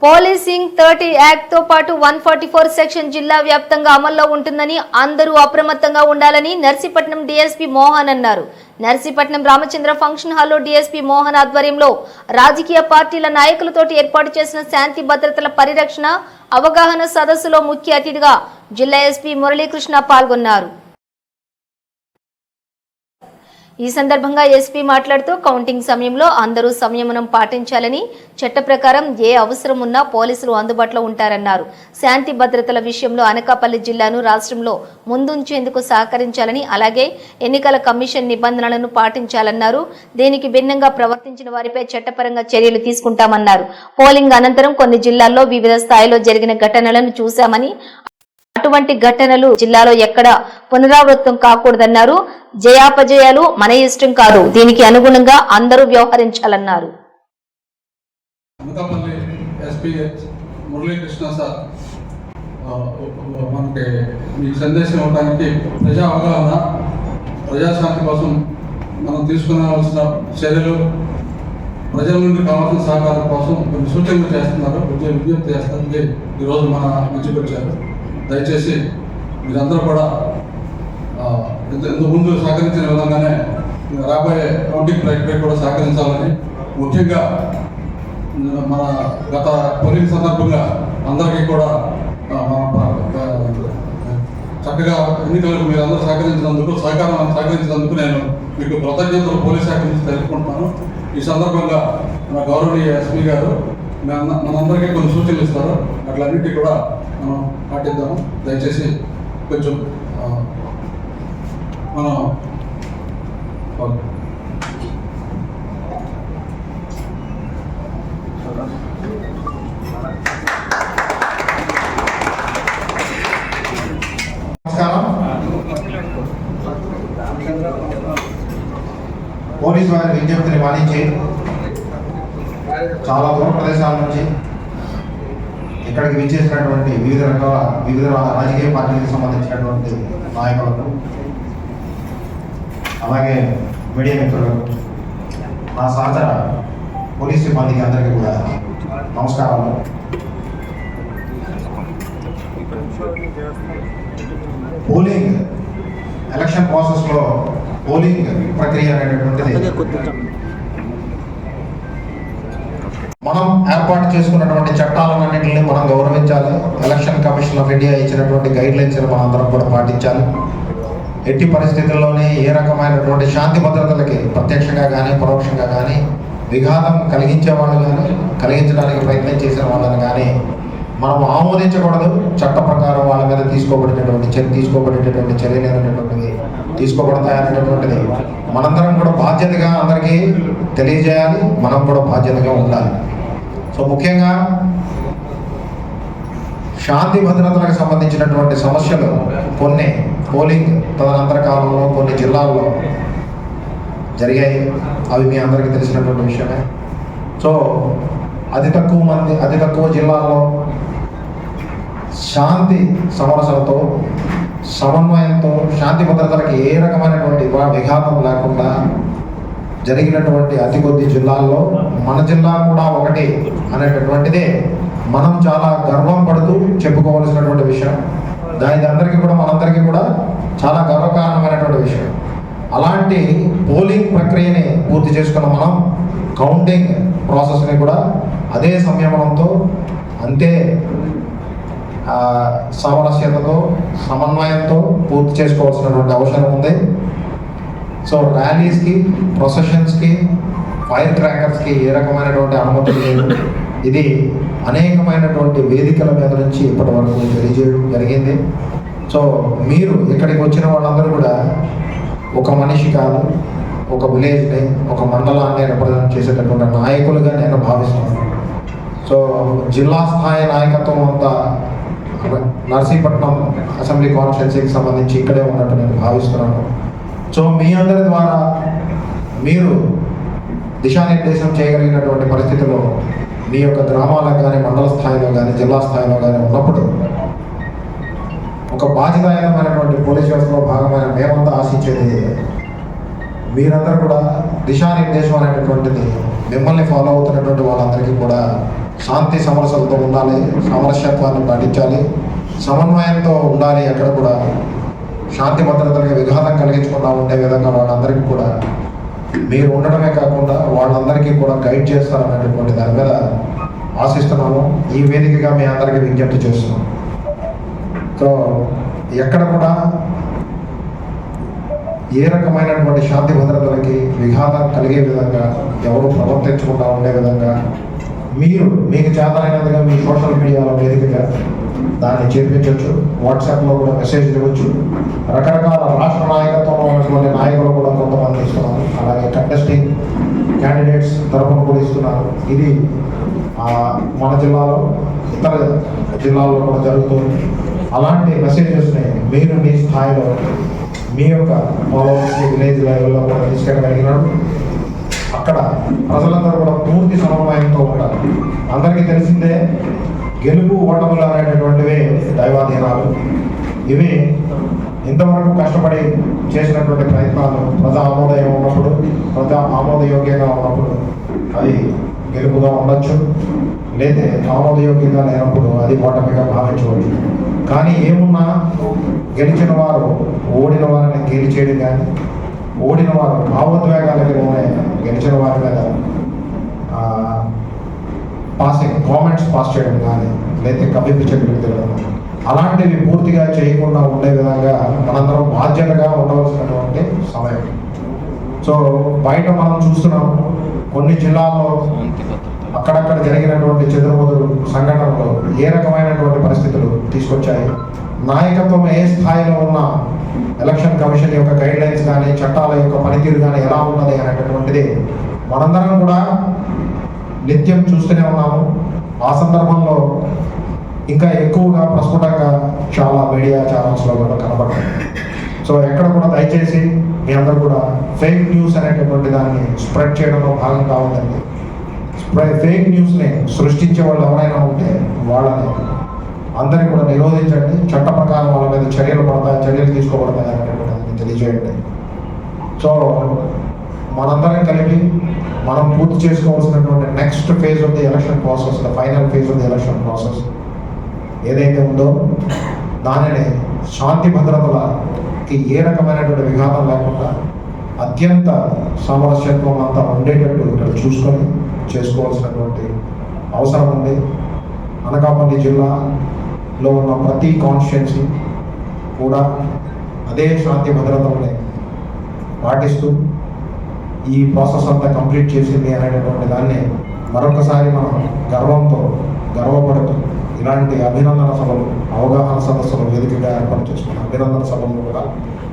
Policing 30 act తో పాటు 144 section జిల్లా వ్యాప్తంగా అమల్లో ఉంటుందని అందరూ అప్రమత్తంగా ఉండాలని నర్సీపట్నం డీఎస్పీ మోహన్ అన్నారు. నర్సీపట్నం రామచంద్ర ఫంక్షన్ హాల్లో డీఎస్పీ మోహన్ ఆధ్వర్యంలో రాజకీయ పార్టీల నాయకులతోటి ఏర్పాటు చేసిన శాంతి భద్రతల పరిరక్షణ అవగాహన సదస్సులో ముఖ్య అతిథిగా జిల్లా ఎస్పీ మురళీకృష్ణ పాల్గొన్నారు. ఈ సందర్భంగా ఎస్పీ మాట్లాడుతూ కౌంటింగ్ సమయంలో అందరూ సంయమనం పాటించాలని, చట్ట ప్రకారం ఏ అవసరం ఉన్నా పోలీసులు అందుబాటులో ఉంటారన్నారు. శాంతి భద్రతల విషయంలో అనకాపల్లి జిల్లాను రాష్ట్రంలో ముందుంచేందుకు సహకరించాలని, అలాగే ఎన్నికల కమిషన్ నిబంధనలను పాటించాలన్నారు. దీనికి భిన్నంగా ప్రవర్తించిన వారిపై చట్టపరంగా చర్యలు తీసుకుంటామన్నారు. పోలింగ్ అనంతరం కొన్ని జిల్లాల్లో వివిధ స్థాయిలో జరిగిన ఘటనలను చూశామని, అటువంటి ఘటనలు జిల్లాలో ఎక్కడ పునరావృతం కాకూడదన్నారు. జయాపజయాలు మన ఇష్టం కాదు, దీనికి అనుగుణంగా అందరూ వ్యవహరించాలన్నారు. మురళీకృష్ణ సార్ మనకి మీకు సందేశం ఇవ్వడానికి ప్రజా అవగాహన, ప్రజాశాంతి కోసం మనం తీసుకురావాల్సిన చర్యలు, ప్రజల నుండి కావాల్సిన సహకారం కోసం కొన్ని సూచనలు చేస్తున్నారు, విజ్ఞప్తి చేస్తున్నది ఈరోజు మన మంచికి వచ్చారు. దయచేసి మీరందరూ కూడా ఇంతకుముందు సహకరించిన విధంగానే రాబోయే కౌంటింగ్ ప్రక్రియ కూడా సహకరించాలని, ముఖ్యంగా మన గత పోలింగ్ సందర్భంగా అందరికీ కూడా చక్కగా ఎన్నికలకు మీరు అందరూ సహకరించినందుకు నేను మీకు కృతజ్ఞతలు పోలీస్ శాఖ నుంచి తెలుపుకుంటున్నాను. ఈ సందర్భంగా మన గౌరవనీయ ఎస్పీ గారు మనందరికీ కొన్ని సూచనలు ఇస్తారు, అట్లన్నింటినీ కూడా మనం పాటిద్దాము. దయచేసి కొంచెం మనం నమస్కారం. పోలీసు వారి విజ్ఞప్తిని మానించి చాలా దూర ప్రదేశాల నుంచి ఇక్కడికి విచ్చేసినటువంటి వివిధ రాజకీయ పార్టీలకు సంబంధించినటువంటి నాయకులకు, అలాగే మీడియా మిత్రులకు, నా సహచర పోలీస్ సిబ్బందికి అందరికీ కూడా నమస్కారాలు. పోలింగ్ ఎలక్షన్ ప్రాసెస్లో పోలింగ్ ప్రక్రియ అనేటటువంటిది మనం ఏర్పాటు చేసుకున్నటువంటి చట్టాలన్నింటినీ మనం గౌరవించాలి. ఎలక్షన్ కమిషన్ ఆఫ్ ఇండియా ఇచ్చినటువంటి గైడ్ లైన్స్ మనం అందరం కూడా పాటించాలి. ఎట్టి పరిస్థితుల్లోనే ఏ రకమైనటువంటి శాంతి భద్రతలకి ప్రత్యక్షంగా కానీ పరోక్షంగా కానీ విఘాతం కలిగించే వాళ్ళు కానీ కలిగించడానికి ప్రయత్నం చేసిన వాళ్ళని కానీ మనం ఆమోదించకూడదు. చట్ట ప్రకారం వాళ్ళ మీద తీసుకోబడేటటువంటి చర్యలు అనేటటువంటివి తీసుకోబడతాయనేటటువంటిది మనందరం కూడా బాధ్యతగా అందరికీ తెలియజేయాలి. మనం కూడా బాధ్యతగా ఉండాలి. సో ముఖ్యంగా శాంతి భద్రతలకు సంబంధించినటువంటి సమస్యలు కొన్ని పోలింగ్ తదనంతర కాలంలో కొన్ని జిల్లాల్లో జరిగాయి. అవి మీ అందరికీ తెలిసినటువంటి విషయమే. సో అతి తక్కువ జిల్లాల్లో శాంతి సమరసలతో సమన్వయంతో శాంతి భద్రతలకు ఏ రకమైనటువంటి విఘాతం లేకుండా జరిగినటువంటి అతి కొద్ది జిల్లాల్లో మన జిల్లా కూడా ఒకటి అనేటటువంటిదే మనం చాలా గర్వం పడుతూ చెప్పుకోవాల్సినటువంటి విషయం. మనందరికీ కూడా చాలా గర్వకారణమైనటువంటి విషయం. అలాంటి పోలింగ్ ప్రక్రియని పూర్తి చేసుకున్న మనం కౌంటింగ్ ప్రాసెస్ని కూడా అదే సంయమనంతో, అంతే సామరస్యతతో, సమన్వయంతో పూర్తి చేసుకోవాల్సినటువంటి అవసరం ఉంది. సో ర్యాలీస్కి, ప్రొసెషన్స్కి, ఫైర్ క్రాకర్స్కి ఏ రకమైనటువంటి అనుమతులు లేదు. ఇది అనేకమైనటువంటి వేదికల మీద నుంచి ఇప్పటి వరకు తెలియజేయడం జరిగింది. సో మీరు ఇక్కడికి వచ్చిన వాళ్ళందరూ కూడా ఒక మనిషి కాదు, ఒక విలేజ్ని, ఒక మండలాన్ని రిప్రజెంట్ చేసేటటువంటి నాయకులుగా నేను భావిస్తున్నాను. సో జిల్లా స్థాయి నాయకత్వం అంతా నర్సీపట్నం అసెంబ్లీ కాన్స్టిట్యున్సీకి సంబంధించి ఇక్కడే ఉన్నట్టు నేను భావిస్తున్నాను. సో మీ అందరి ద్వారా మీరు దిశానిర్దేశం చేయగలిగినటువంటి పరిస్థితుల్లో మీ యొక్క గ్రామాలకు కానీ, మండల స్థాయిలో కానీ, జిల్లా స్థాయిలో కానీ ఉన్నప్పుడు ఒక బాధ్యతాయుతమైనటువంటి పోలీస్ వ్యవస్థలో భాగమైన మేమంతా ఆశించేది మీరందరూ కూడా దిశానిర్దేశం అనేటటువంటిది మిమ్మల్ని ఫాలో అవుతున్నటువంటి వాళ్ళందరికీ కూడా శాంతి సమరసలతో ఉండాలి, సామరస్యత్వాన్ని పాటించాలి, సమన్వయంతో ఉండాలి. ఎక్కడ కూడా శాంతి భద్రతలకు విఘాతం కలిగించకుండా ఉండే విధంగా వాళ్ళందరికీ కూడా మీరు ఉండడమే కాకుండా వాళ్ళందరికీ కూడా గైడ్ చేస్తారనేటువంటి దాని మీద ఆశిస్తున్నాము. ఈ వేదికగా మీ అందరికీ విజ్ఞప్తి చేస్తున్నాం. సో ఎక్కడ కూడా ఏ రకమైనటువంటి శాంతి భద్రతలకి విఘాతం కలిగే విధంగా ఎవరు ప్రవర్తించకుండా ఉండే విధంగా మీకు చేతనైనదిగా మీ సోషల్ మీడియాలో వేదికగా దాన్ని చేర్పించవచ్చు. వాట్సాప్లో కూడా మెసేజ్లు ఇవ్వచ్చు. రకరకాల రాష్ట్ర నాయకత్వంలో ఉన్నటువంటి నాయకులు కూడా కొంతమంది ఇస్తున్నారు. అలాగే కంటెస్టింగ్ క్యాండిడేట్స్ తరఫున కూడా ఇస్తున్నారు. ఇది మన జిల్లాలో ఇతర జిల్లాల్లో కూడా జరుగుతుంది. అలాంటి మెసేజెస్ని మీరు మీ స్థాయిలో మీ యొక్క ఫాలోవర్స్ విలేజ్ లెవెల్లో కూడా తీసుకెళ్ళగలిగినాడు. అక్కడ ప్రజలందరూ కూడా పూర్తి సమన్వయంతో ఉంటారు. అందరికీ తెలిసిందే, గెలుపు ఓటములు అనేటటువంటివి దైవాధీనాలు. ఇవి ఇంతవరకు కష్టపడి చేసినటువంటి ప్రయత్నాలు ప్రజా ఆమోదయం ఉన్నప్పుడు, ప్రజా ఆమోదయోగ్యంగా ఉన్నప్పుడు అవి గెలుపుగా ఉండొచ్చు, లేదా ఆమోదయోగ్యంగా లేనప్పుడు అది ఓటమిగా భావించవచ్చు. కానీ ఏమున్నా గెలిచిన వారు ఓడిన వారిని గెలి చేయడం కానీ, ఓడిన వారు భావోద్వేగాలకి గెలిచిన వారి మీద కామెంట్స్ పాస్ చేయడం కానీ, లేదా కవింపు చెట్టుకు తిరగడం, అలాంటివి పూర్తిగా చేయకుండా ఉండే విధంగా మనందరం బాధ్యతగా ఉండవలసినటువంటి సమయం. సో బయట మనం చూస్తున్నాం, కొన్ని జిల్లాల్లో అక్కడక్కడ జరిగినటువంటి చెదురుమదురు సంఘటనలు ఏ రకమైనటువంటి పరిస్థితులు తీసుకొచ్చాయి. నాయకత్వం ఏ స్థాయిలో ఉన్న ఎలక్షన్ కమిషన్ యొక్క గైడ్ లైన్స్ కానీ, చట్టాల యొక్క పనితీరు కానీ ఎలా ఉన్నది అనేటటువంటిది మనందరం కూడా నిత్యం చూస్తూనే ఉన్నాము. ఆ సందర్భంలో ఇంకా ఎక్కువగా ప్రస్ఫుటంగా చాలా మీడియా ఛానల్స్లో కూడా కనబడుతుంది. సో ఎక్కడ కూడా దయచేసి మీ అందరూ కూడా ఫేక్ న్యూస్ అనేటటువంటి దాన్ని స్ప్రెడ్ చేయడంలో భాగం కావద్దండి. ఫేక్ న్యూస్ని సృష్టించే వాళ్ళు ఎవరైనా ఉంటే వాళ్ళని అందరినీ కూడా నిరోధించండి. చట్ట ప్రకారం వాళ్ళ మీద చర్యలు తీసుకోబడతాయి అనేటటువంటి తెలియజేయండి. సో మనందరం కలిపి మనం పూర్తి చేసుకోవాల్సినటువంటి next phase of the election process, the final phase of the election process ఏదైతే ఉందో దానిని శాంతి భద్రతలకి ఏ రకమైనటువంటి విఘాతం లేకుండా అత్యంత సామరస్యత్వం అంతా ఉండేటట్టు ఇక్కడ చూసుకొని చేసుకోవాల్సినటువంటి అవసరం ఉంది. అనకాపల్లి జిల్లాలో ఉన్న ప్రతి కాన్స్టిట్యున్సీ కూడా అదే శాంతి భద్రతల్ని పాటిస్తూ ఈ ప్రాసెస్ అంతా కంప్లీట్ చేసింది అనేటటువంటి దాన్ని మరొకసారి మనం గర్వపడుతూ ఇలాంటి అభినందన సభలు, అవగాహన సదస్సులు వేదికగా ఏర్పాటు చేసుకున్న అభినందన సభలను కూడా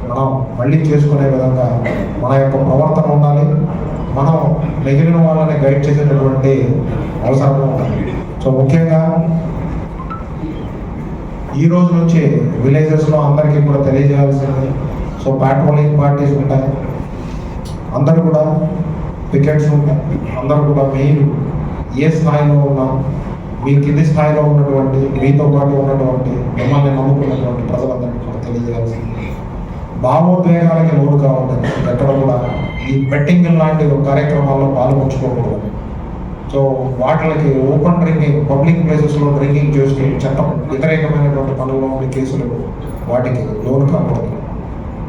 మనం మళ్ళీ చేసుకునే విధంగా మన యొక్క ప్రవర్తన ఉండాలి. మనం మిగిలిన వాళ్ళని గైడ్ చేసేటటువంటి అవసరం ఉండాలి. సో ముఖ్యంగా ఈ రోజు నుంచి విలేజెస్లో అందరికీ కూడా తెలియజేయాల్సింది. సో పాట్రోలింగ్ పార్టీస్ ఉంటాయి, అందరూ కూడా పికెట్స్ ఉంటాయి, అందరూ కూడా మీరు ఏ స్థాయిలో ఉన్నా మీ కింది స్థాయిలో ఉన్నటువంటి మీతో పాటు ఉన్నటువంటి మిమ్మల్ని నమ్ముకున్నటువంటి ప్రజలందరికీ కూడా తెలియజేయాల్సింది. భావోద్వేగాలకి లోటు కావద్దని ఎక్కడ కూడా ఈ బెట్టింగ్ లాంటి కార్యక్రమాల్లో పాల్పంచుకోకూడదు. సో వాటికి ఓపెన్ డ్రింకింగ్, పబ్లిక్ ప్లేసెస్లో డ్రింకింగ్ చేస్తూ చట్టం వ్యతిరేకమైనటువంటి పనుల్లో ఉండే కేసులు వాటికి లోను కాకూడదు.